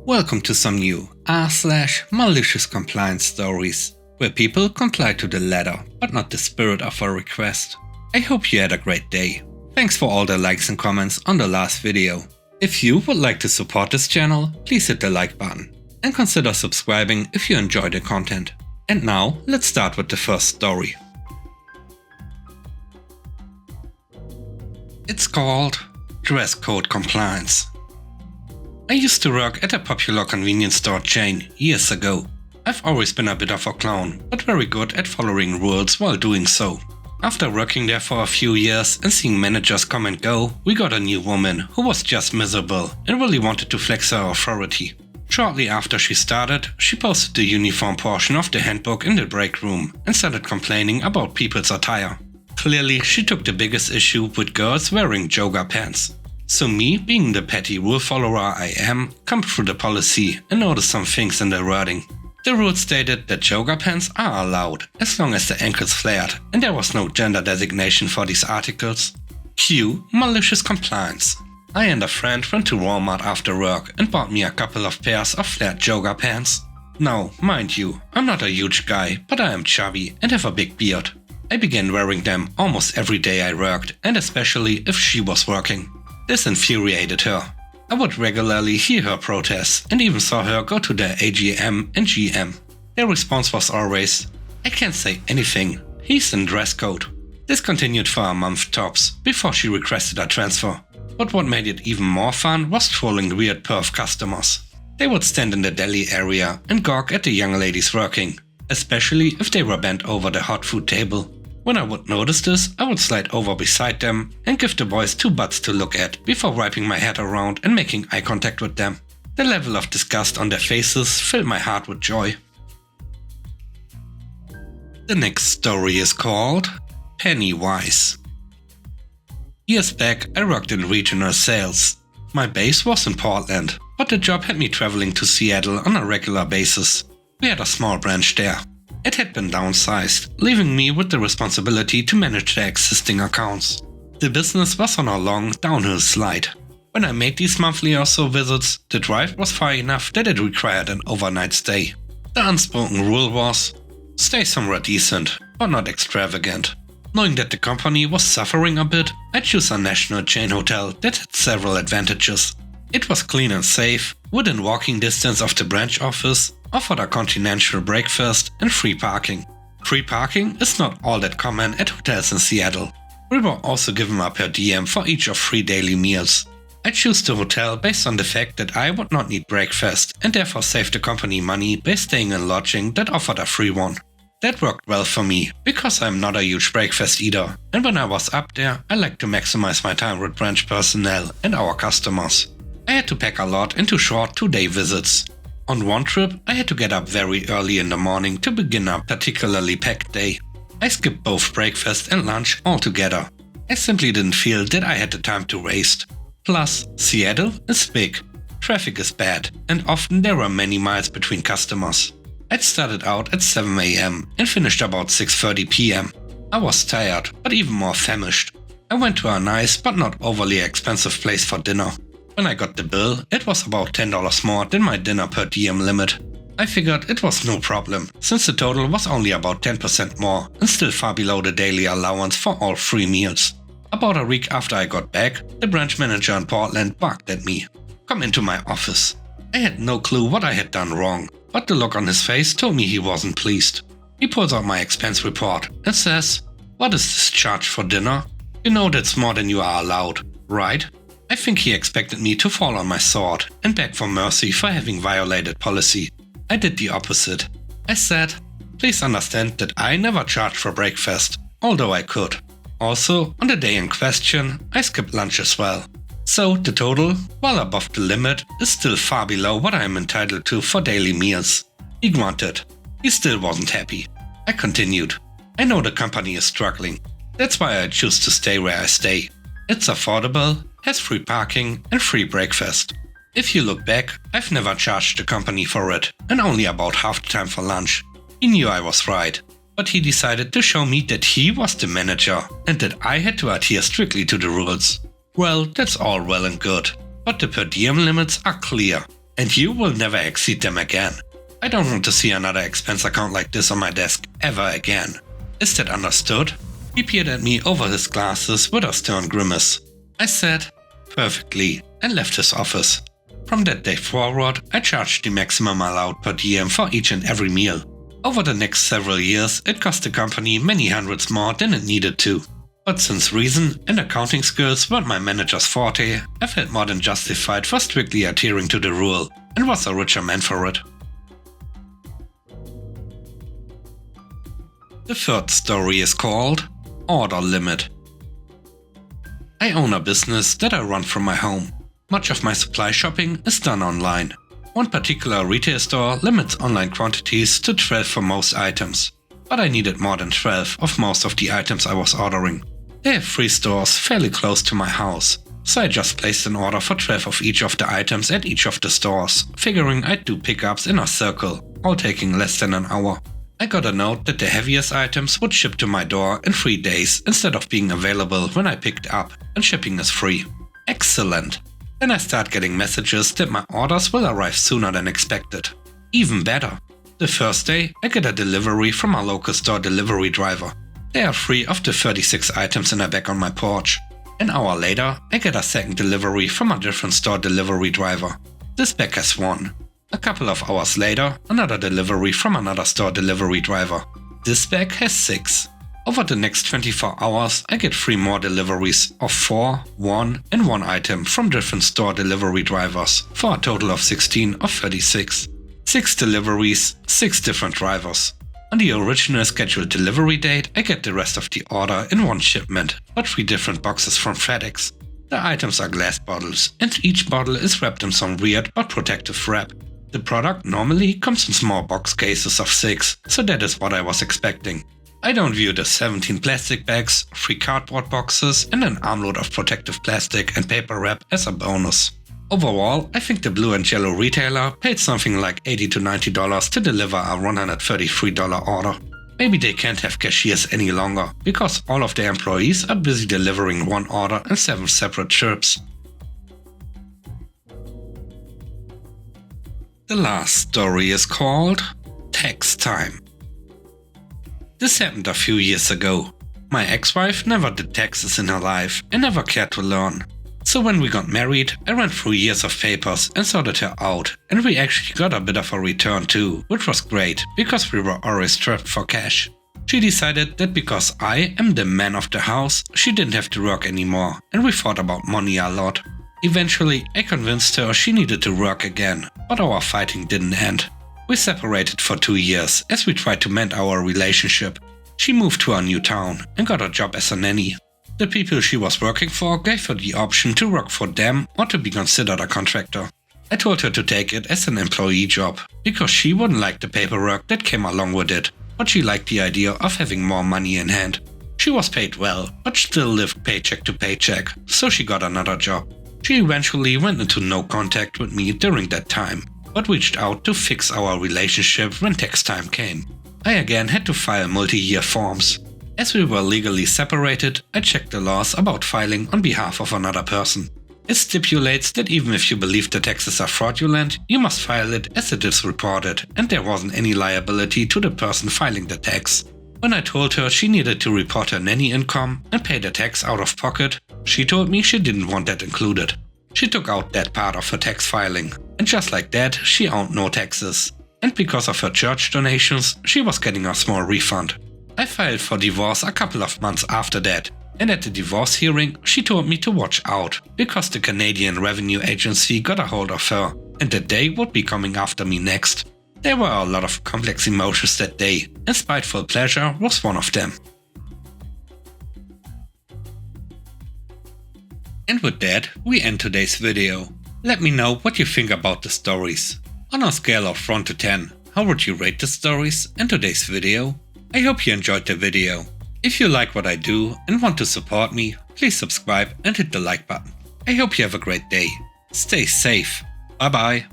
Welcome to some new r/malicious compliance stories, where people comply to the letter, but not the spirit of a request. I hope you had a great day. Thanks for all the likes and comments on the last video. If you would like to support this channel, please hit the like button and consider subscribing if you enjoy the content. And now, let's start with the first story. It's called Dress Code Compliance. I used to work at a popular convenience store chain years ago. I've always been a bit of a clown, but very good at following rules while doing so. After working there for a few years and seeing managers come and go, we got a new woman who was just miserable and really wanted to flex her authority. Shortly after she started, she posted the uniform portion of the handbook in the break room and started complaining about people's attire. Clearly, she took the biggest issue with girls wearing joga pants. So me, being the petty rule follower I am, combed through the policy and noticed some things in the wording. The rule stated that joga pants are allowed as long as the ankles flared, and there was no gender designation for these articles. Cue Malicious Compliance. I and a friend went to Walmart after work and bought me a couple of pairs of flared joga pants. Now, mind you, I'm not a huge guy, but I am chubby and have a big beard. I began wearing them almost every day I worked, and especially if she was working. This infuriated her. I would regularly hear her protests and even saw her go to the AGM and GM. Their response was always, "I can't say anything, he's in dress code." This continued for a month tops before she requested a transfer. But what made it even more fun was trolling weird perv customers. They would stand in the deli area and gawk at the young ladies working, especially if they were bent over the hot food table. When I would notice this, I would slide over beside them and give the boys two butts to look at before wrapping my head around and making eye contact with them. The level of disgust on their faces filled my heart with joy. The next story is called Pennywise. Years back, I worked in regional sales. My base was in Portland, but the job had me traveling to Seattle on a regular basis. We had a small branch there. It had been downsized, leaving me with the responsibility to manage the existing accounts. The business was on a long downhill slide. When I made these monthly or so visits, the drive was far enough that it required an overnight stay. The unspoken rule was, stay somewhere decent, but not extravagant. Knowing that the company was suffering a bit, I chose a national chain hotel that had several advantages. It was clean and safe, within walking distance of the branch office, offered a continental breakfast and free parking. Free parking is not all that common at hotels in Seattle. We were also given a per diem for each of 3 daily meals. I chose the hotel based on the fact that I would not need breakfast and therefore save the company money by staying in lodging that offered a free one. That worked well for me, because I'm not a huge breakfast eater, and when I was up there, I liked to maximize my time with branch personnel and our customers. I had to pack a lot into short 2-day visits. On one trip, I had to get up very early in the morning to begin a particularly packed day. I skipped both breakfast and lunch altogether. I simply didn't feel that I had the time to waste. Plus, Seattle is big, traffic is bad, and often there were many miles between customers. I'd started out at 7 AM and finished about 6:30 PM. I was tired, but even more famished. I went to a nice but not overly expensive place for dinner. When I got the bill, it was about $10 more than my dinner per diem limit. I figured it was no problem, since the total was only about 10% more and still far below the daily allowance for all 3 meals. About a week after I got back, the branch manager in Portland barked at me. "Come into my office." I had no clue what I had done wrong, but the look on his face told me he wasn't pleased. He pulls out my expense report and says, "What is this charge for dinner? You know that's more than you are allowed, right?" I think he expected me to fall on my sword and beg for mercy for having violated policy. I did the opposite. I said, "Please understand that I never charged for breakfast, although I could. Also, on the day in question, I skipped lunch as well. So the total, while above the limit, is still far below what I am entitled to for daily meals." He grunted. He still wasn't happy. I continued, "I know the company is struggling. That's why I choose to stay where I stay. It's affordable, has free parking and free breakfast. If you look back, I've never charged the company for it, and only about half the time for lunch." He knew I was right, but he decided to show me that he was the manager and that I had to adhere strictly to the rules. Well, that's all well and good, but the per diem limits are clear. and you will never exceed them again. I don't want to see another expense account like this on my desk ever again. Is that understood? He peered at me over his glasses with a stern grimace. I said, perfectly, and left his office. From that day forward, I charged the maximum allowed per diem for each and every meal. Over the next several years, it cost the company many hundreds more than it needed to. But since reason and accounting skills weren't my manager's forte, I felt more than justified for strictly adhering to the rule, and was a richer man for it. The third story is called Order Limit. I own a business that I run from my home. Much of my supply shopping is done online. One particular retail store limits online quantities to 12 for most items, but I needed more than 12 of most of the items I was ordering. They have 3 stores fairly close to my house, so I just placed an order for 12 of each of the items at each of the stores, figuring I'd do pickups in a circle, all taking less than an hour. I got a note that the heaviest items would ship to my door in 3 days instead of being available when I picked up, and shipping is free. Excellent! Then I start getting messages that my orders will arrive sooner than expected. Even better! The first day, I get a delivery from a local store delivery driver. There are 3 of the 36 items in a bag on my porch. An hour later, I get a second delivery from a different store delivery driver. This bag has 1. A couple of hours later, another delivery from another store delivery driver. This bag has 6. Over the next 24 hours, I get 3 more deliveries of 4, 1 and 1 item from different store delivery drivers, for a total of 16 of 36. 6 deliveries, 6 different drivers. On the original scheduled delivery date, I get the rest of the order in 1 shipment, but 3 different boxes from FedEx. The items are glass bottles, and each bottle is wrapped in some weird but protective wrap. The product normally comes in small box cases of 6, so that is what I was expecting. I don't view the 17 plastic bags, 3 cardboard boxes and an armload of protective plastic and paper wrap as a bonus. Overall, I think the blue and yellow retailer paid something like $80 to $90 to deliver a $133 order. Maybe they can't have cashiers any longer, because all of their employees are busy delivering 1 order in 7 separate trips. The last story is called Tax Time. This happened a few years ago. My ex-wife never did taxes in her life and never cared to learn. So when we got married, I ran through years of papers and sorted her out, and we actually got a bit of a return too, which was great because we were always strapped for cash. She decided that because I am the man of the house, she didn't have to work anymore, and we fought about money a lot. Eventually, I convinced her she needed to work again, but our fighting didn't end. We separated for 2 years as we tried to mend our relationship. She moved to a new town and got a job as a nanny. The people she was working for gave her the option to work for them or to be considered a contractor. I told her to take it as an employee job, because she wouldn't like the paperwork that came along with it, but she liked the idea of having more money in hand. She was paid well, but still lived paycheck to paycheck, so she got another job. She eventually went into no contact with me during that time, but reached out to fix our relationship when tax time came. I again had to file multi-year forms. As we were legally separated, I checked the laws about filing on behalf of another person. It stipulates that even if you believe the taxes are fraudulent, you must file it as it is reported, and there wasn't any liability to the person filing the tax. When I told her she needed to report her nanny income and pay the tax out of pocket, she told me she didn't want that included. She took out that part of her tax filing, and just like that, she owed no taxes. And because of her church donations, she was getting a small refund. I filed for divorce a couple of months after that, and at the divorce hearing, she told me to watch out, because the Canadian Revenue Agency got a hold of her, and that they would be coming after me next. There were a lot of complex emotions that day, and spiteful pleasure was one of them. And with that, we end today's video. Let me know what you think about the stories. On a scale of 1 to 10, how would you rate the stories and today's video? I hope you enjoyed the video. If you like what I do and want to support me, please subscribe and hit the like button. I hope you have a great day. Stay safe. Bye bye.